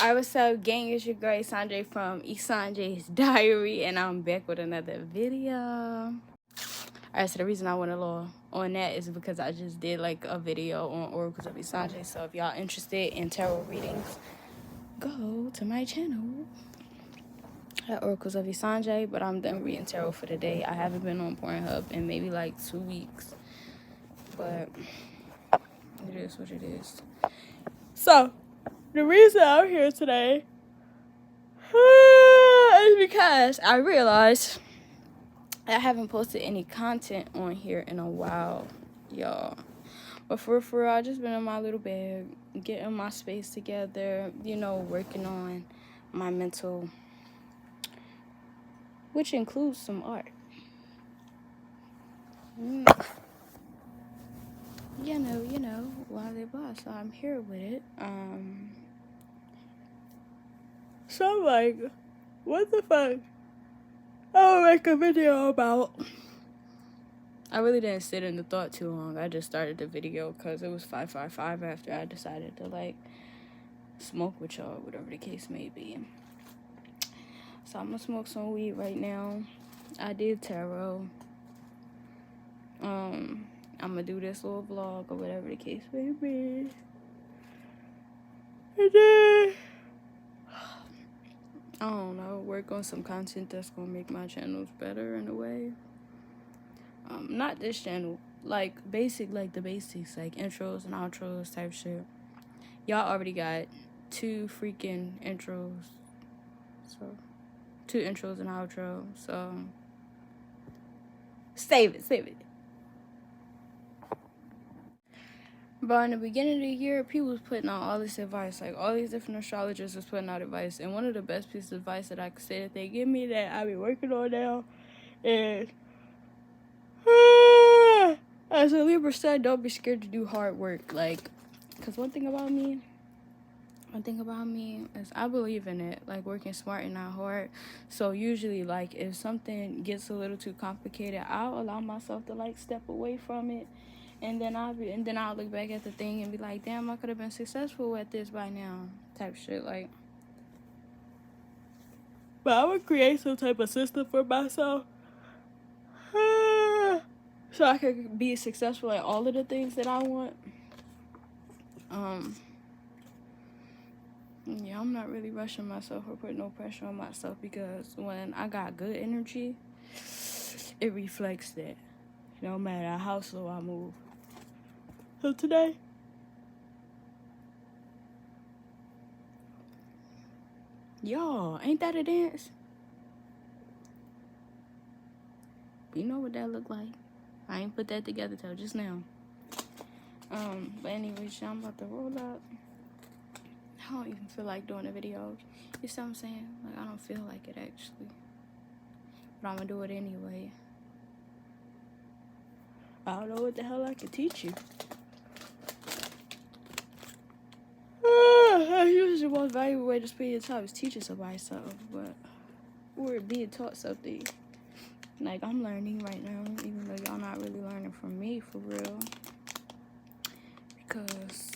Alright, what's up, gang? It's your girl Sanjay from Sanjay's Diary, and I'm back with another video. Alright, so the reason I went a little on that is because I just did like a video on oracles of Sanjay. So if y'all interested in tarot readings, go to my channel at Oracles of Sanjay. But I'm done reading tarot for the day. I haven't been on Pornhub in maybe like 2 weeks, but it is what it is. So the reason I'm here today is because I realized I haven't posted any content on here in a while, y'all. But for real, I just been in my little bag, getting my space together, working on my mental, which includes some art. While they blah. So I'm here with it. So I'm like, what the fuck? I'll make a video about. I really didn't sit in the thought too long. I just started the video because it was 5:55 after I decided to like smoke with y'all, whatever the case may be. So I'm gonna smoke some weed right now. I did tarot. I'm gonna do this little vlog or whatever the case may be. And then I don't know, work on some content that's gonna make my channels better in a way. Not this channel, like the basics, like intros and outros type shit. Y'all already got 2 freaking intros, so 2 intros and outro. So save it. But in the beginning of the year, people was putting out all this advice, like all these different astrologers was putting out advice, and one of the best pieces of advice that I could say that they give me that I be working on now is, as a Libra said, don't be scared to do hard work. Like, because one thing about me is I believe in it, like working smart and not hard. So usually, like, if something gets a little too complicated, I'll allow myself to like step away from it. And then I'll look back at the thing and be like, damn, I could have been successful at this by now, type shit. Like, but I would create some type of system for myself, so I could be successful at all of the things that I want. Yeah, I'm not really rushing myself or putting no pressure on myself, because when I got good energy, it reflects that, no matter how slow I move. So today, y'all, ain't that a dance? You know what that look like. I ain't put that together till just now. But anyways, I'm about to roll up. I don't even feel like doing a video. You see what I'm saying? Like, I don't feel like it actually, but I'm gonna do it anyway. I don't know what the hell I can teach you. That's usually the most valuable way to spend your time is teaching somebody something, but we're being taught something. Like, I'm learning right now, even though y'all not really learning from me for real, because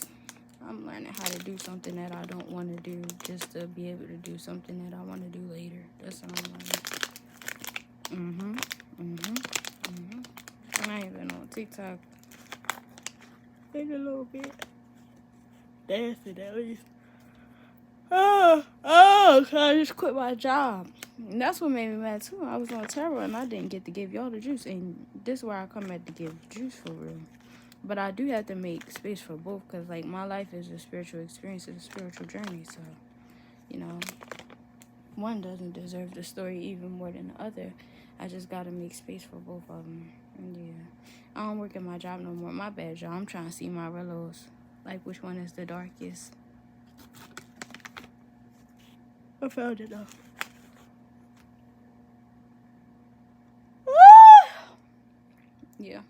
I'm learning how to do something that I don't want to do just to be able to do something that I want to do later. That's what I'm learning. And I ain't been on TikTok in a little bit. Dancing at least. So I just quit my job. And that's what made me mad too. I was on tarot and I didn't get to give y'all the juice. And this is where I come at to give juice for real. But I do have to make space for both, because like my life is a spiritual experience, it's a spiritual journey. So, one doesn't deserve the story even more than the other. I just gotta make space for both of them. And yeah, I don't work at my job no more. My bad, y'all. I'm trying to see my relos, like which one is the darkest. I found it though. Yeah,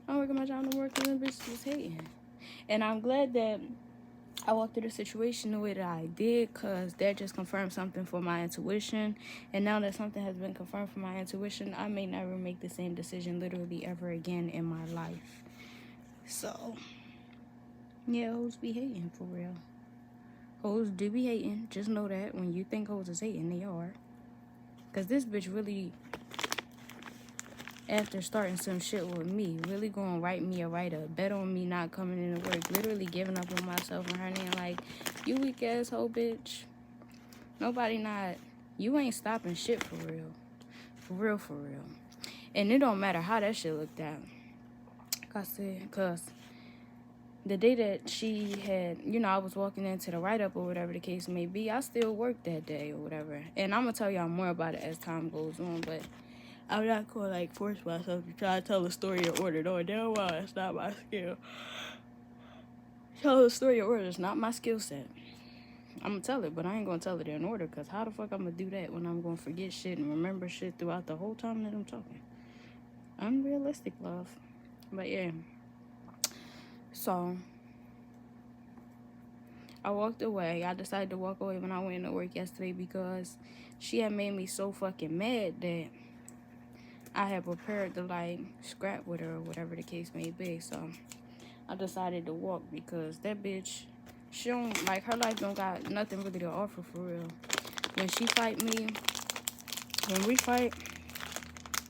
I don't work at my job no more because them bitches was hating. And I'm glad that I walked through the situation the way that I did, because that just confirmed something for my intuition. And now that something has been confirmed for my intuition, I may never make the same decision literally ever again in my life. So, yeah, who's be hating for real? Hoes do be hating. Just know that when you think hoes is hating, they are. Because this bitch really, after starting some shit with me, really gonna write me a write-up. Bet on me not coming into work. Literally giving up on myself and her name like, you weak ass hoe bitch. Nobody not. You ain't stopping shit for real. For real, for real. And it don't matter how that shit looked at. Cause the day that she had, I was walking into the write-up or whatever the case may be, I still worked that day or whatever. And I'm going to tell y'all more about it as time goes on, but I'm not going to, force myself to try to tell a story in order. No, damn well, it's not my skill. Tell a story in order is not my skill set. I'm going to tell it, but I ain't going to tell it in order, because how the fuck I'm going to do that when I'm going to forget shit and remember shit throughout the whole time that I'm talking? Unrealistic, love. But, yeah. So, I walked away. I decided to walk away when I went to work yesterday because she had made me so fucking mad that I had prepared to, scrap with her or whatever the case may be. So, I decided to walk because that bitch, she don't, her life don't got nothing really to offer for real. When she fight me, when we fight,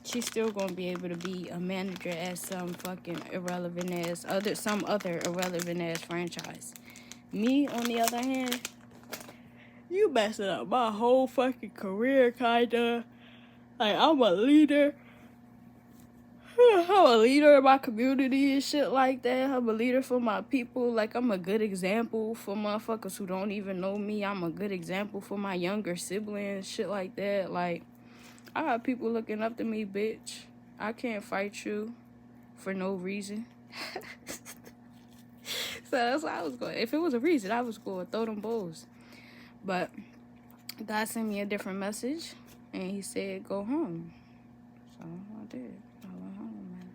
she's still gonna be able to be a manager at some fucking some other irrelevant ass franchise. Me, on the other hand, you messing up my whole fucking career, kinda. I'm a leader. I'm a leader in my community and shit like that. I'm a leader for my people. I'm a good example for motherfuckers who don't even know me. I'm a good example for my younger siblings, shit like that. I got people looking up to me, bitch. I can't fight you for no reason. So that's why I was going. If it was a reason, I was going to throw them bulls. But God sent me a different message, and he said, go home. So I did. I went home, man.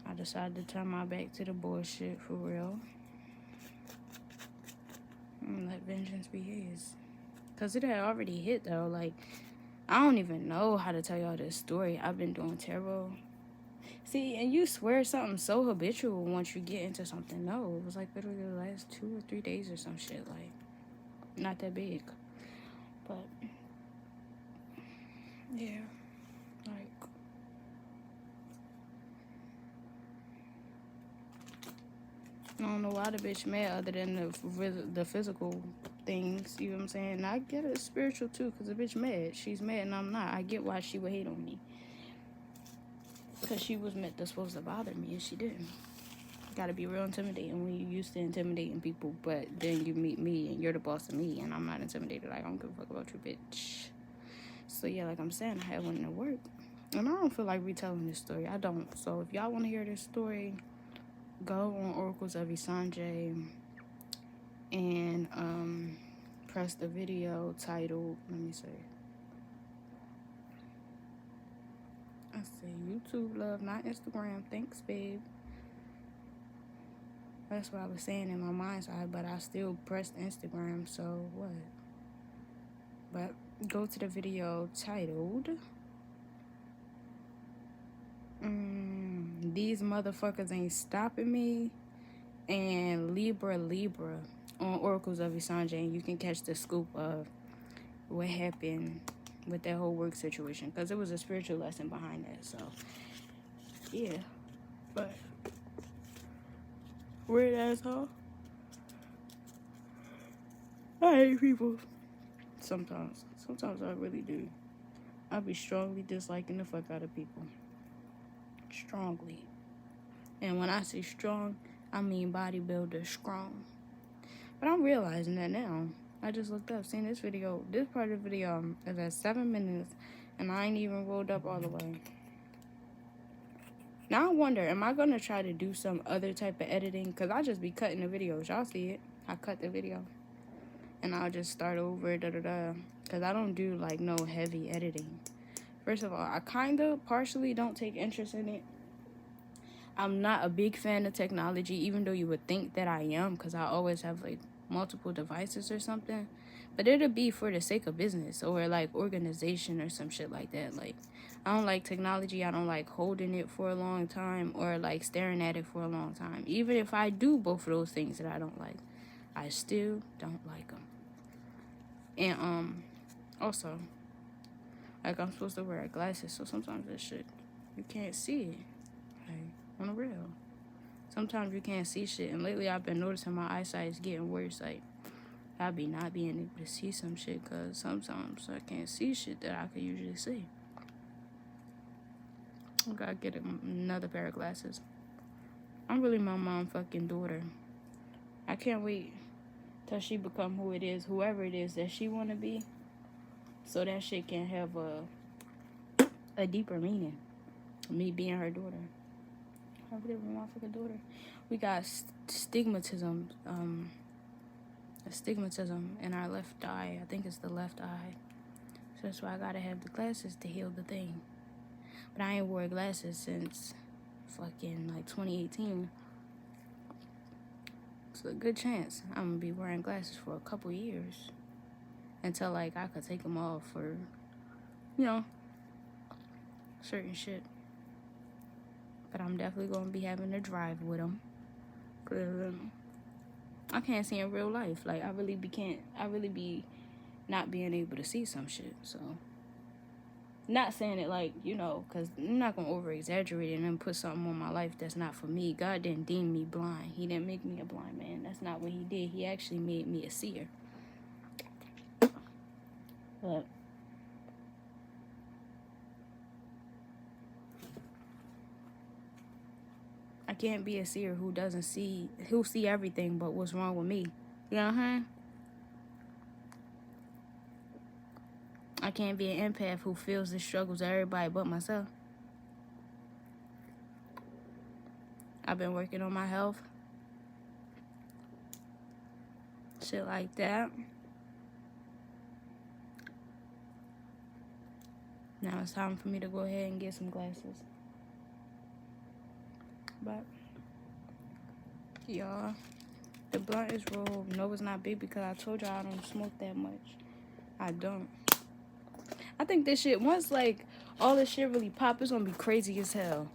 I decided to turn my back to the bullshit for real. And let vengeance be his. Because it had already hit, though. I don't even know how to tell y'all this story. I've been doing terrible. See, and you swear something so habitual once you get into something. No, it was literally the last 2 or 3 days or some shit. Not that big. But, yeah. I don't know why the bitch mad other than the physical things, you know what I'm saying? And I get it spiritual too, because the bitch mad. She's mad and I'm not. I get why she would hate on me. Because she was supposed to bother me and she didn't. Gotta be real intimidating when you used to intimidating people, but then you meet me and you're the boss of me and I'm not intimidated. I don't give a fuck about you, bitch. So yeah, I'm saying, I had one to work. And I don't feel like retelling this story. I don't. So if y'all want to hear this story, go on Oracles of Isanjay and press the video titled, let me see. I say YouTube love, not Instagram. Thanks, babe. That's what I was saying in my mind's eye, but I still pressed Instagram, so what? But go to the video titled These Motherfuckers Ain't Stopping Me and Libra on Oracles of Isanjay, and you can catch the scoop of what happened with that whole work situation, because it was a spiritual lesson behind that. So yeah, but weird asshole. I hate people sometimes I really do. I be strongly disliking the fuck out of people, strongly. And when I say strong, I mean bodybuilder strong. But I'm realizing that now. I just looked up, seen this video. This part of the video is at 7 minutes, and I ain't even rolled up all the way. Now I wonder, am I going to try to do some other type of editing? Because I just be cutting the videos. Y'all see it. I cut the video. And I'll just start over, Because I don't do, no heavy editing. First of all, I kind of partially don't take interest in it. I'm not a big fan of technology, even though you would think that I am, because I always have, multiple devices or something. But it'll be for the sake of business or, organization or some shit like that. I don't like technology. I don't like holding it for a long time or, staring at it for a long time. Even if I do both of those things that I don't like. I still don't like them. And also, like, I'm supposed to wear glasses, so sometimes this shit, you can't see it. Like, on the real. Sometimes you can't see shit, and lately I've been noticing my eyesight is getting worse. Like, I be not being able to see some shit, because sometimes I can't see shit that I could usually see. I gotta get another pair of glasses. I'm really my mom fucking daughter. I can't wait till she become whoever it is that she wanna be, so that shit can have a deeper meaning. Me being her daughter. I really my motherfucking daughter. We got stigmatism in our left eye. I think it's the left eye. So that's why I gotta have the glasses to heal the thing. But I ain't wore glasses since fucking like 2018. So a good chance I'm gonna be wearing glasses for a couple years. Until like I could take them off for, certain shit. But I'm definitely gonna be having to drive with them. Cause I can't see in real life. Like I really be not being able to see some shit. So not saying it like, because I'm not gonna over exaggerate it and then put something on my life that's not for me. God didn't deem me blind. He didn't make me a blind man. That's not what he did. He actually made me a seer. But I can't be a seer who see everything but what's wrong with me. You know what I'm saying? I can't be an empath who feels the struggles of everybody but myself. I've been working on my health. Shit like that. Now it's time for me to go ahead and get some glasses. But, y'all, the blunt is rolled. No, it's not big because I told y'all I don't smoke that much. I don't. I think this shit, once, like, all this shit really pop, it's gonna be crazy as hell.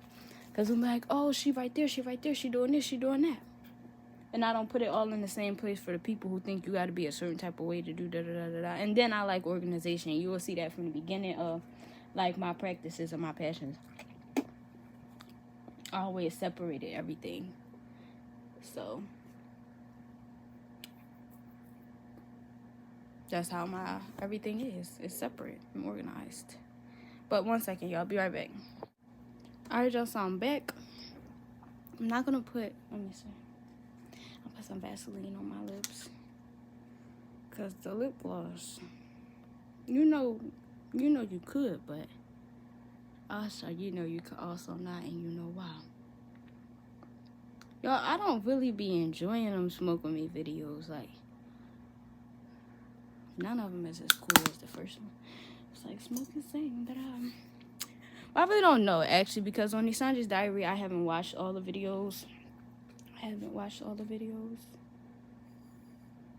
Because I'm like, oh, she right there, she doing this, she doing that. And I don't put it all in the same place for the people who think you gotta be a certain type of way to do da-da-da-da-da. And then I like organization. You will see that from the beginning of, like, my practices and my passions. I always separated everything. So that's how my everything is. It's separate and organized. But one second, y'all. Be right back. Alright, y'all, so I'm back. I'm not gonna put, let me see. I'll put some Vaseline on my lips. Cause the lip gloss, you know you could, but also you could also not, and you know why. Y'all, I don't really be enjoying them smoke with me videos. Like, none of them is as cool as the first one. It's like smoking thing, but I really don't know actually, because on Isanje's Diary, I haven't watched all the videos.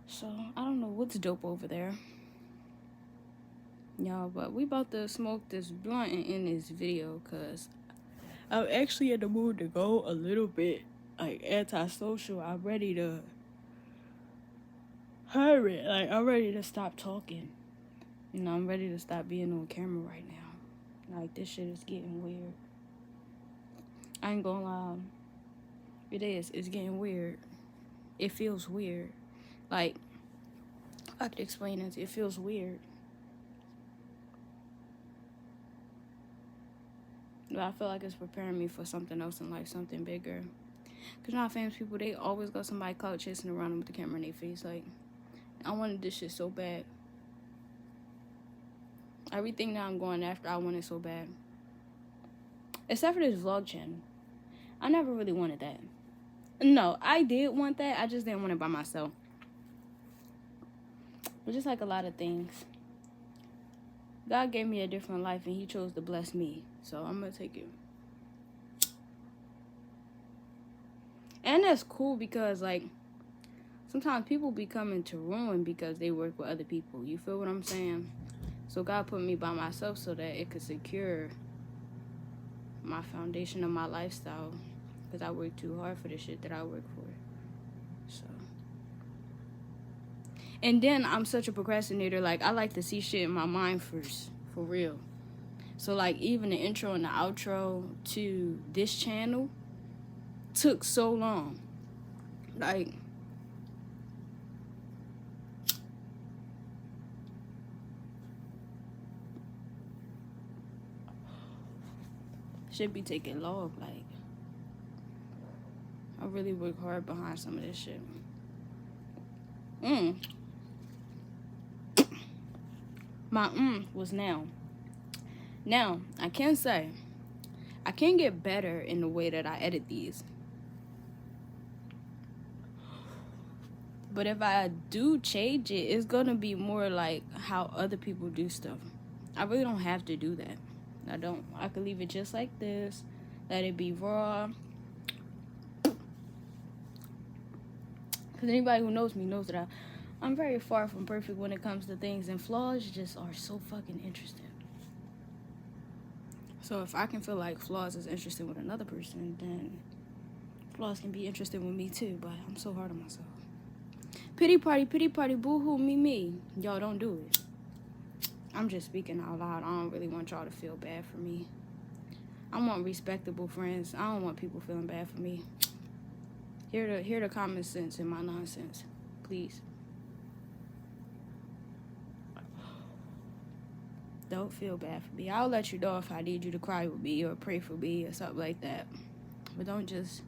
So I don't know what's dope over there. Y'all, but we about to smoke this blunt in this video, cause I'm actually in the mood to go a little bit like antisocial. I'm ready to hurry. Like, I'm ready to stop talking. I'm ready to stop being on camera right now. Like, this shit is getting weird. I ain't gonna lie. It is. It's getting weird. It feels weird. Like, I could explain it. It feels weird. But I feel like it's preparing me for something else in life, something bigger. Because famous people, they always got somebody clout chasing around them with the camera in their face. Like, I wanted this shit so bad. Everything that I'm going after, I want it so bad. Except for this vlog channel. I never really wanted that. No, I did want that. I just didn't want it by myself. But just like a lot of things, God gave me a different life and he chose to bless me. So I'm going to take it. And that's cool because, like, sometimes people be coming to ruin because they work with other people. You feel what I'm saying? So God put me by myself so that it could secure my foundation of my lifestyle. Because I work too hard for the shit that I work for. So And then I'm such a procrastinator. Like, I like to see shit in my mind first, for real. So, like, even the intro and the outro to this channel took so long. Like, should be taking long. Like, I really work hard behind some of this shit. My was now. Now, I can say, I can get better in the way that I edit these. But if I do change it, it's gonna be more like how other people do stuff. I really don't have to do that. I don't. I could leave it just like this. Let it be raw. Because anybody who knows me knows that I'm very far from perfect when it comes to things. And flaws just are so fucking interesting. So if I can feel like flaws is interesting with another person, then flaws can be interesting with me too. But I'm so hard on myself. Pity party, boo-hoo, me. Y'all don't do it. I'm just speaking out loud. I don't really want y'all to feel bad for me. I want respectable friends. I don't want people feeling bad for me. Hear the common sense in my nonsense, please. Don't feel bad for me. I'll let you know if I need you to cry with me or pray for me or something like that. But don't just,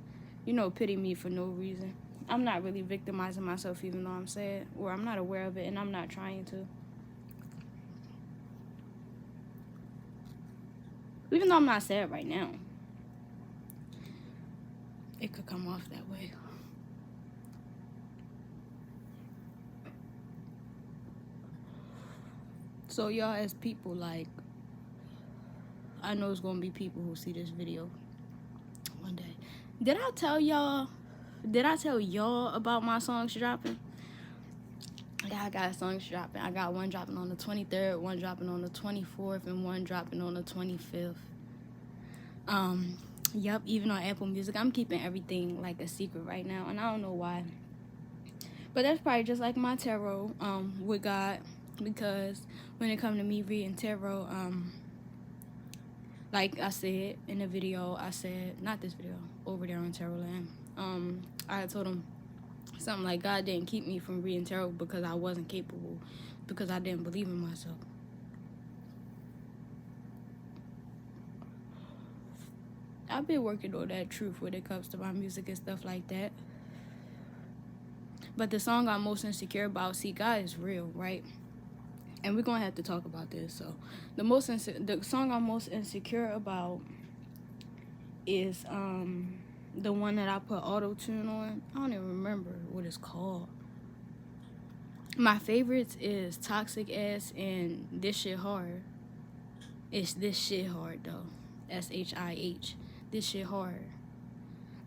pity me for no reason. I'm not really victimizing myself even though I'm sad, or I'm not aware of it and I'm not trying to. Even though I'm not sad right now. It could come off that way. So y'all as people, like, I know it's gonna be people who see this video one day. Did I tell y'all about my songs dropping? Yeah, I got songs dropping. I got one dropping on the 23rd, one dropping on the 24th, and one dropping on the 25th. Yep, even on Apple Music. I'm keeping everything like a secret right now, and I don't know why. But that's probably just like my tarot with God, because when it comes to me reading tarot, like I said in the video, not this video, over there on Tarot Land, I told him something like God didn't keep me from reading tarot because I wasn't capable, because I didn't believe in myself. I've been working on that truth when it comes to my music and stuff like that. But the song I'm most insecure about, see, God is real, right? And we're gonna have to talk about this. So the song I'm most insecure about is the one that I put auto-tune on. I don't even remember what it's called. My favorites is Toxic Ass and This Shit Hard. It's This Shit Hard though. SHIH. This Shit Hard.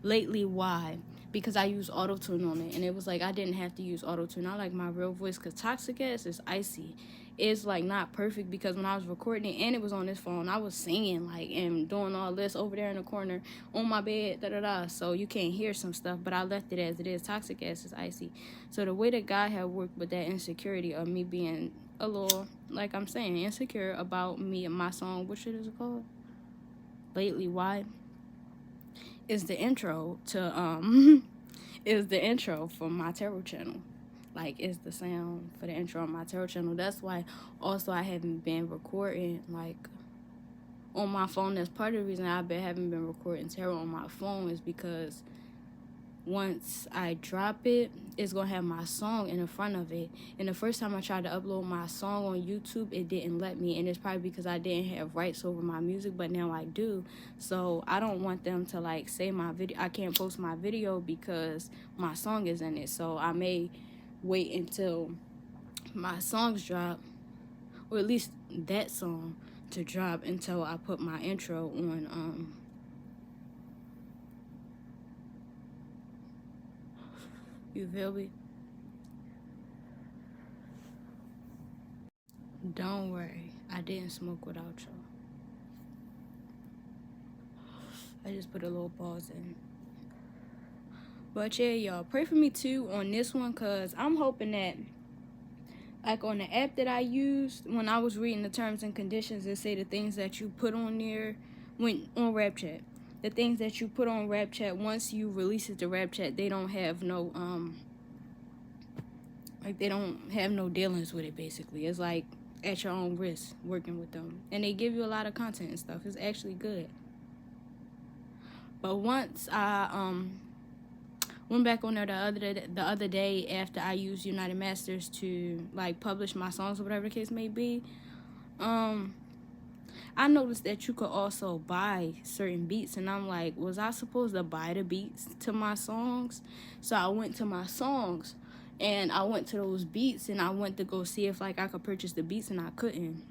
Lately, why? Because I use auto-tune on it, and it was like I didn't have to use auto-tune. I like my real voice, because Toxic Ass is icy. It's like not perfect, because when I was recording it and it was on this phone, I was singing like and doing all this over there in the corner on my bed, so you can't hear some stuff, but I left it as it is. Toxic Ass is icy. So the way that God had worked with that insecurity of me being a little, like I'm saying, insecure about me and my song, what shit is it called? Lately, why? Is the intro to is the intro for my tarot channel. Like, it's the sound for the intro on my tarot channel. That's why also I haven't been recording like on my phone. That's part of the reason haven't been recording tarot on my phone, is because once I drop it, it's gonna have my song in the front of it. And the first time I tried to upload my song on YouTube, it didn't let me, and it's probably because I didn't have rights over my music, but now I do. So I don't want them to like say my video, I can't post my video because my song is in it. So I may wait until my songs drop, or at least that song to drop, until I put my intro on you feel me? Don't worry, I didn't smoke without y'all. I just put a little pause in. But yeah, y'all, pray for me too on this one, because I'm hoping that like on the app that I used, when I was reading the terms and conditions, it say the things that you put on there when on Rapchat. The things that you put on Rapchat, once you release it to Rapchat, they don't have no like they don't have no dealings with it. Basically, it's like at your own risk working with them, and they give you a lot of content and stuff. It's actually good. But once I went back on there the other day after I used United Masters to like publish my songs or whatever the case may be, I noticed that you could also buy certain beats, and I'm like, was I supposed to buy the beats to my songs? So I went to my songs, and I went to those beats, and I went to go see if like I could purchase the beats, and I couldn't.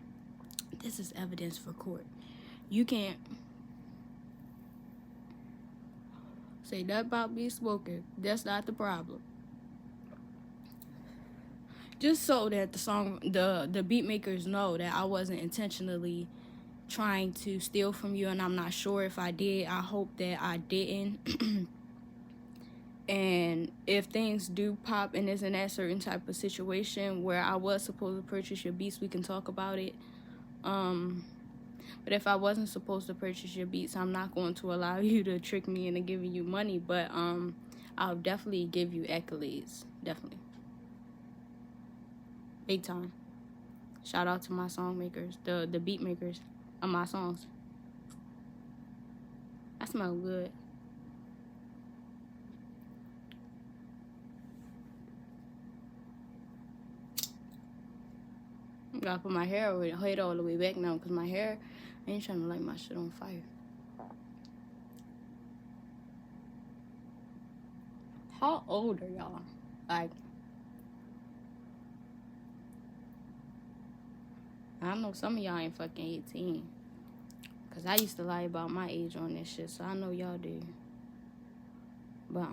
This is evidence for court. You can't say that about me smoking. That's not the problem. Just so that the beat makers know that I wasn't intentionally trying to steal from you, and I'm not sure if I did. I hope that I didn't. And if things do pop and is in that certain type of situation where I was supposed to purchase your beats, we can talk about it. But if I wasn't supposed to purchase your beats, I'm not going to allow you to trick me into giving you money. But I'll definitely give you accolades. Definitely. Big time. Shout out to my song makers, the beat makers of my songs. I smell good. I gotta put my hair all the way back now, because my hair, I ain't trying to light my shit on fire. How old are y'all? Like, I know some of y'all ain't fucking 18. Because I used to lie about my age on this shit, so I know y'all do. But,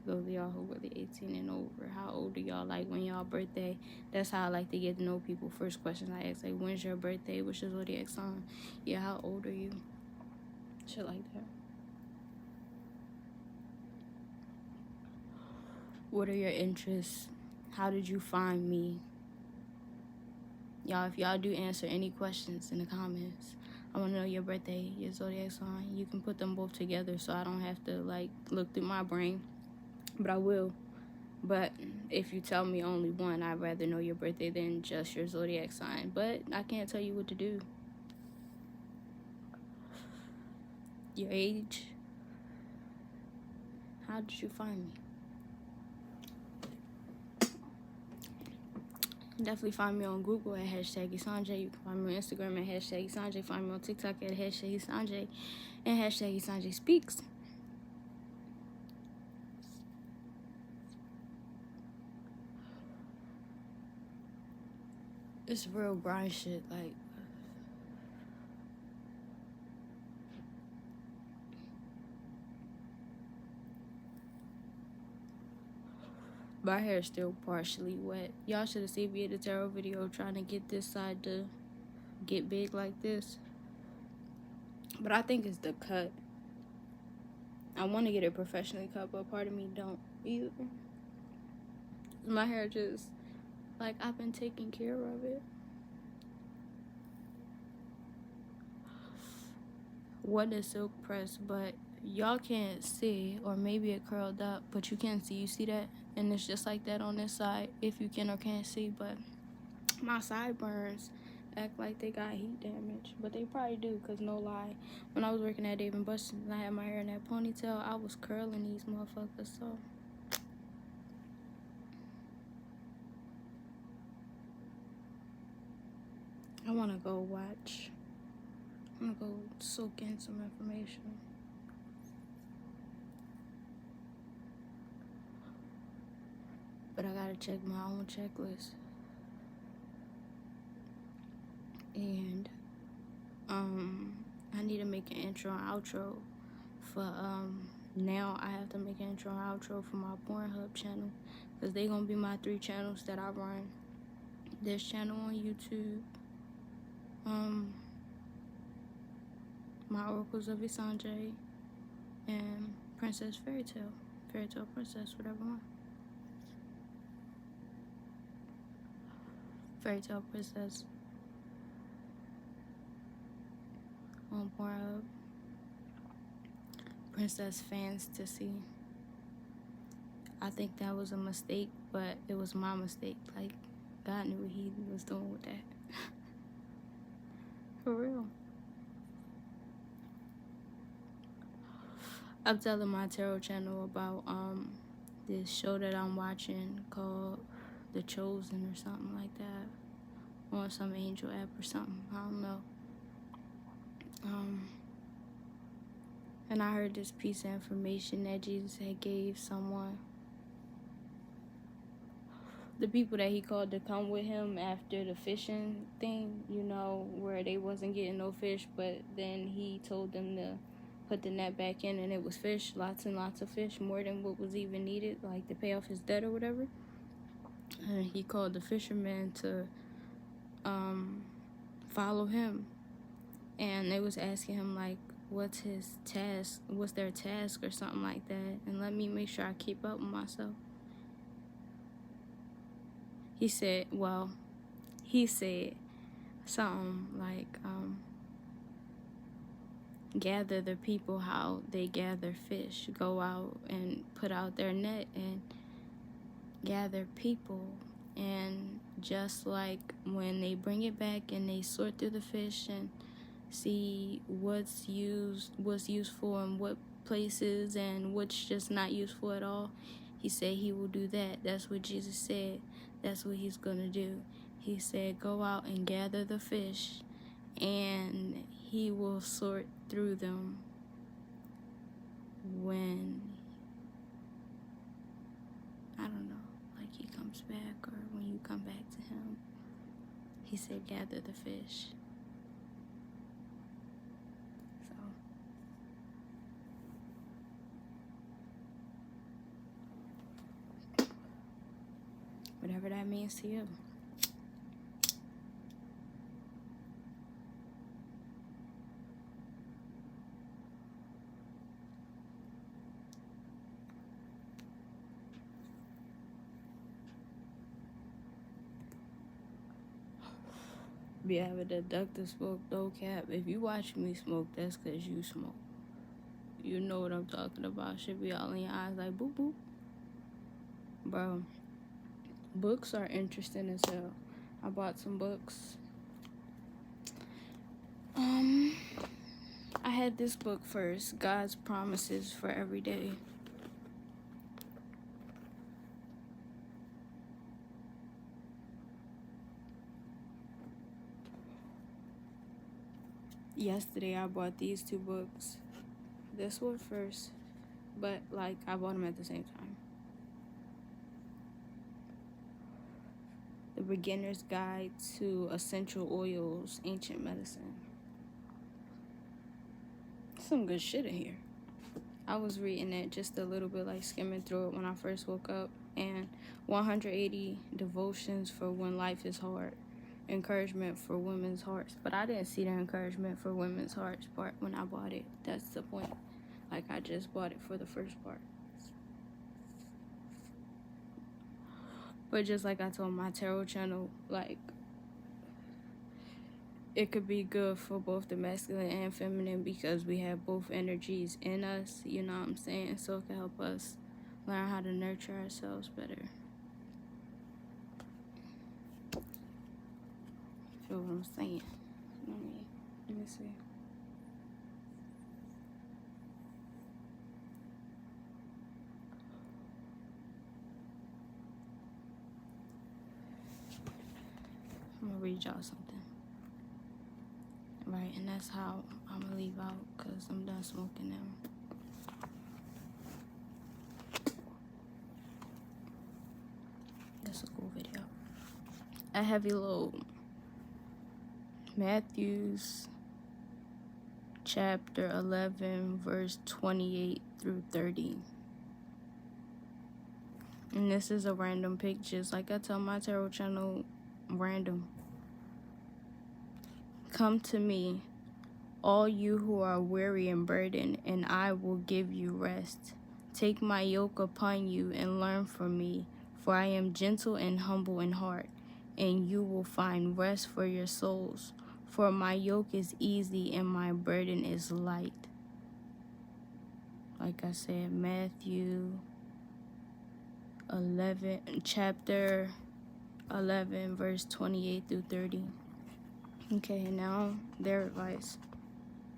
those of y'all who really 18 and over, how old are y'all? Like, when y'all birthday? That's how I like to get to know people. First question I ask, like, when's your birthday? What's your zodiac sign? Yeah, how old are you? Shit like that. What are your interests? How did you find me? Y'all, if y'all do answer any questions in the comments, I want to know your birthday, your zodiac sign. You can put them both together so I don't have to, like, look through my brain. But I will. But if you tell me only one, I'd rather know your birthday than just your zodiac sign. But I can't tell you what to do. Your age. How did you find me? Definitely find me on Google at #Isanjay. You can find me on Instagram at #Isanjay. Find me on TikTok at #Isanjay and #Isanjay Speaks. It's real grind shit, like. My hair is still partially wet. Y'all should have seen me in the tarot video trying to get this side to get big like this. But I think it's the cut. I want to get it professionally cut, but part of me don't either. My hair just, like, I've been taking care of it. What is silk press? But y'all can't see, or maybe it curled up, but you can see. You see that? And it's just like that on this side, if you can or can't see. But my sideburns act like they got heat damage, but they probably do, because no lie, when I was working at Dave & Buster's and I had my hair in that ponytail, I was curling these motherfuckers. So I want to go watch. I'm gonna go soak in some information. But I gotta check my own checklist. And I need to make an intro and outro for now I have to make an intro and outro for my Pornhub channel, because they gonna be my 3 channels that I run. This channel on YouTube, my Oracles of Isanjay, and Princess Fairy Tale Princess, whatever one. Fairy Tale Princess on Pornhub. Princess Fantasy. I think that was a mistake, but it was my mistake. Like, God knew what he was doing with that. For real. I'm telling my tarot channel about this show that I'm watching called The Chosen or something like that. On some angel app or something. I don't know. And I heard this piece of information that Jesus had gave someone. The people that he called to come with him after the fishing thing, you know, where they wasn't getting no fish, but then he told them to put the net back in and it was fish, lots and lots of fish, more than what was even needed, like to pay off his debt or whatever. And he called the fishermen to follow him. And they was asking him, like, what's his task, what's their task or something like that, and let me make sure I keep up with myself. He said something like, gather the people how they gather fish. Go out and put out their net and gather people. And just like when they bring it back and they sort through the fish and see what's useful in what places and what's just not useful at all, he said he will do that. That's what Jesus said. That's what he's gonna do. He said, go out and gather the fish, and he will sort through them when, I don't know, like he comes back or when you come back to him. He said, gather the fish. Whatever that means to you. Be having deductive smoke, no cap. If you watch me smoke, that's because you smoke. You know what I'm talking about. Should be all in your eyes like boop boop. Bro, books are interesting as hell. I bought some books. I had this book first, God's Promises for Every Day. Yesterday I bought these two books. This one first, but like I bought them at the same time. The Beginner's Guide to Essential Oils, Ancient Medicine. Some good shit in here. I was reading it just a little bit, like skimming through it when I first woke up. And 180 devotions for when life is hard. Encouragement for women's hearts. But I didn't see the encouragement for women's hearts part when I bought it. That's the point. Like, I just bought it for the first part. But just like I told my tarot channel, like, it could be good for both the masculine and feminine because we have both energies in us, you know what I'm saying? So it can help us learn how to nurture ourselves better. Feel what I'm saying? Let me see. I'm gonna read y'all something. Right, and that's how I'm gonna leave out because I'm done smoking now. That's a cool video. A heavy load. Matthew's chapter 11, verse 28 through 30. And this is a random pick, just like I tell my tarot channel, random. Come to me, all you who are weary and burdened, and I will give you rest. Take my yoke upon you and learn from me, for I am gentle and humble in heart, and you will find rest for your souls. For my yoke is easy and my burden is light. Like I said, Matthew 11, chapter 11, verse 28 through 30. Okay, now their advice.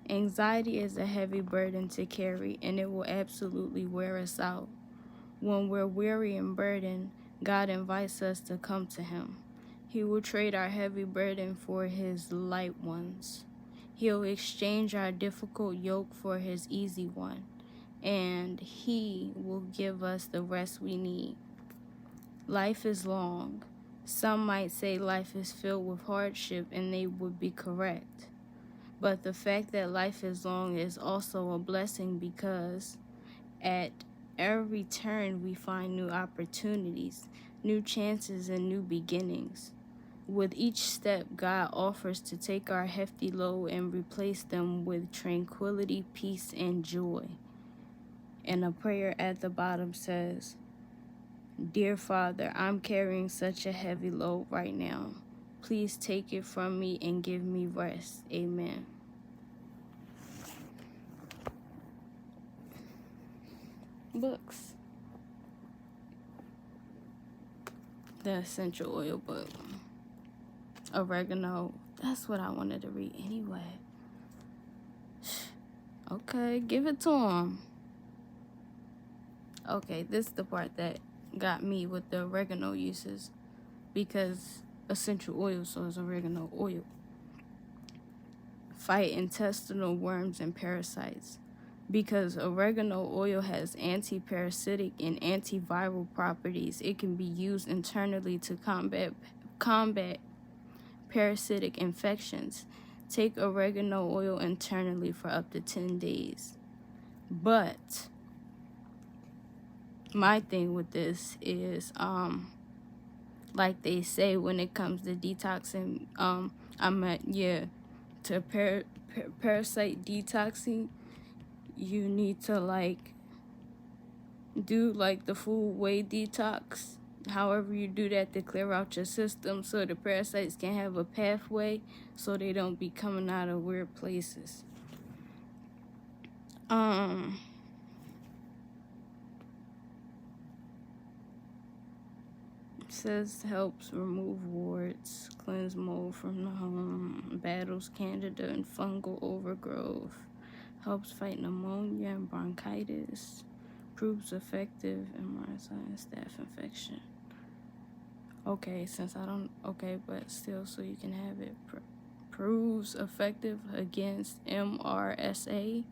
Anxiety is a heavy burden to carry, and it will absolutely wear us out. When we're weary and burdened, God invites us to come to Him. He will trade our heavy burden for His light ones. He'll exchange our difficult yoke for His easy one, and He will give us the rest we need. Life is long. Some might say life is filled with hardship, and they would be correct. But the fact that life is long is also a blessing, because at every turn we find new opportunities, new chances, and new beginnings. With each step, God offers to take our hefty load and replace them with tranquility, peace, and joy. And a prayer at the bottom says, Dear Father, I'm carrying such a heavy load right now. Please take it from me and give me rest. Amen. Books. The essential oil book. Oregano. That's what I wanted to read anyway. Okay, give it to him. Okay, this is the part that got me with the oregano uses, because essential oil, so it's oregano oil. Fight intestinal worms and parasites. Because oregano oil has anti-parasitic and antiviral properties, it can be used internally to combat parasitic infections. Take oregano oil internally for up to 10 days. But my thing with this is, like they say when it comes to detoxing, to parasite detoxing, you need to do the full way detox. However you do that to clear out your system so the parasites can have a pathway so they don't be coming out of weird places. It says helps remove warts, cleanse mold from the home, battles candida and fungal overgrowth, helps fight pneumonia and bronchitis, proves effective in MRSA and staph infection. Okay, but still, so you can have it. Proves effective against MRSA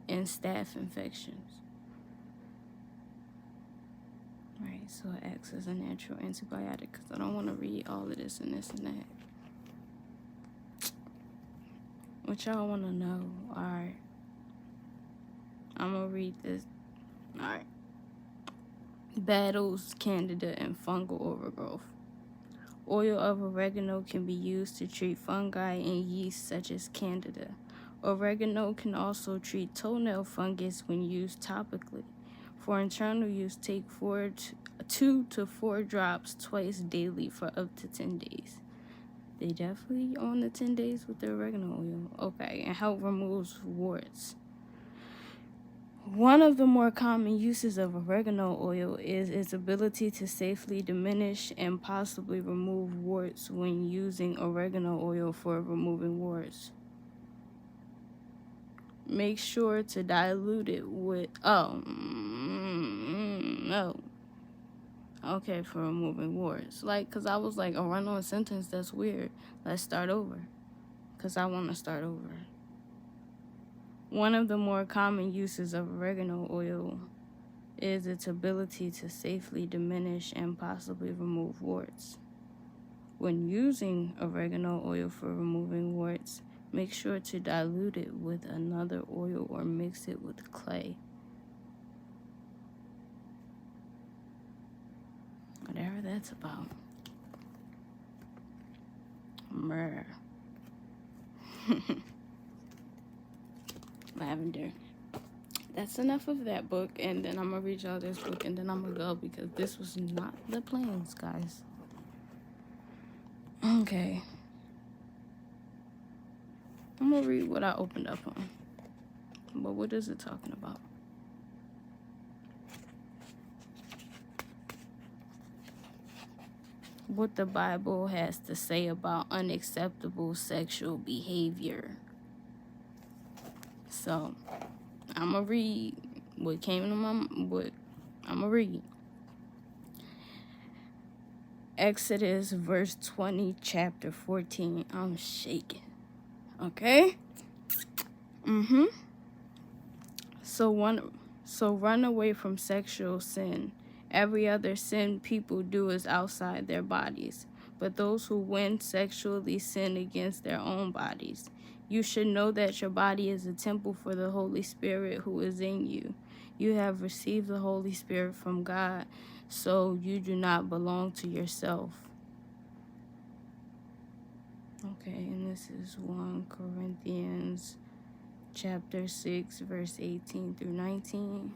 and staph infections. Right, so it acts as a natural antibiotic, because I don't want to read all of this and this and that. What y'all want to know? Alright. I'm going to read this. Alright. Battles candida and fungal overgrowth. Oil of oregano can be used to treat fungi and yeast such as candida. Oregano can also treat toenail fungus when used topically. For internal use, take 2 to 4 drops twice daily for up to 10 days. They definitely on the 10 days with the oregano oil. Okay, and help removes warts. One of the more common uses of oregano oil is its ability to safely diminish and possibly remove warts when using oregano oil for removing warts. Make sure to dilute it with, okay, for removing warts. Because I was like, a run-on sentence, that's weird. Let's start over, because I want to start over. One of the more common uses of oregano oil is its ability to safely diminish and possibly remove warts. When using oregano oil for removing warts, make sure to dilute it with another oil or mix it with clay. Whatever that's about. Myrrh. Lavender. That's enough of that book, and then I'm gonna read y'all this book, and then I'm gonna go, because this was not the plans, guys. Okay. I'm gonna read what I opened up on. But what is it talking about? What the Bible has to say about unacceptable sexual behavior. So, I'm gonna read what came to my what I'm gonna read. Exodus verse 20, chapter 14. I'm shaking. Okay? So run away from sexual sin. Every other sin people do is outside their bodies, but those who win sexually sin against their own bodies. You should know that your body is a temple for the Holy Spirit who is in you. You have received the Holy Spirit from God, so you do not belong to yourself. Okay, and this is 1 Corinthians chapter 6, verse 18 through 19.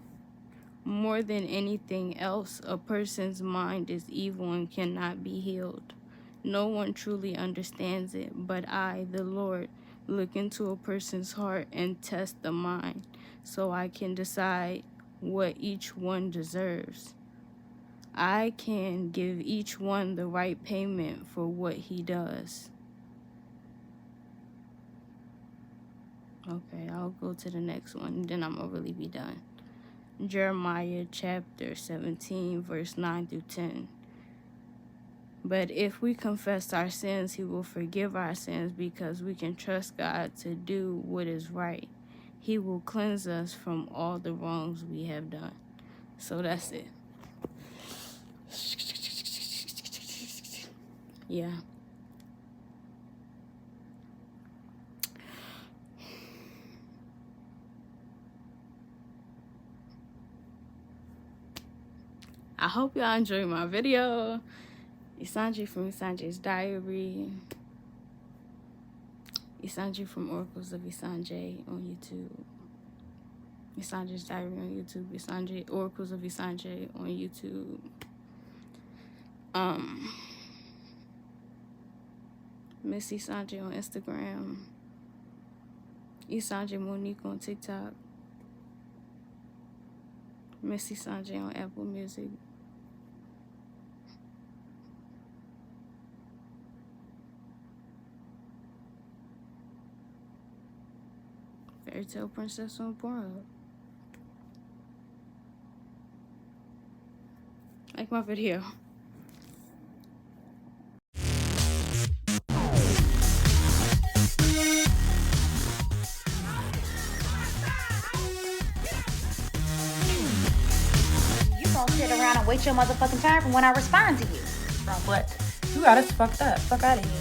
More than anything else, a person's mind is evil and cannot be healed. No one truly understands it, but I, the Lord, look into a person's heart and test the mind, so I can decide what each one deserves. I can give each one the right payment for what he does. Okay, I'll go to the next one, then I'm gonna really be done. Jeremiah chapter 17, verse 9 through 10. But if we confess our sins, he will forgive our sins because we can trust God to do what is right. He will cleanse us from all the wrongs we have done. So that's it. Yeah. I hope y'all enjoyed my video. Isanji from Isanji's Diary. Isanji from Oracles of Isanji on YouTube. Isanji's Diary on YouTube. Isanji Oracles of Isanji on YouTube. Miss Isanji on Instagram. Isanji Monique on TikTok. Miss Isanji on Apple Music. Fairy Tale Princess on Pornhub. Like my video. You gonna sit around and wait your motherfucking time from when I respond to you. Bro, what? You got us fucked up. Fuck out of here.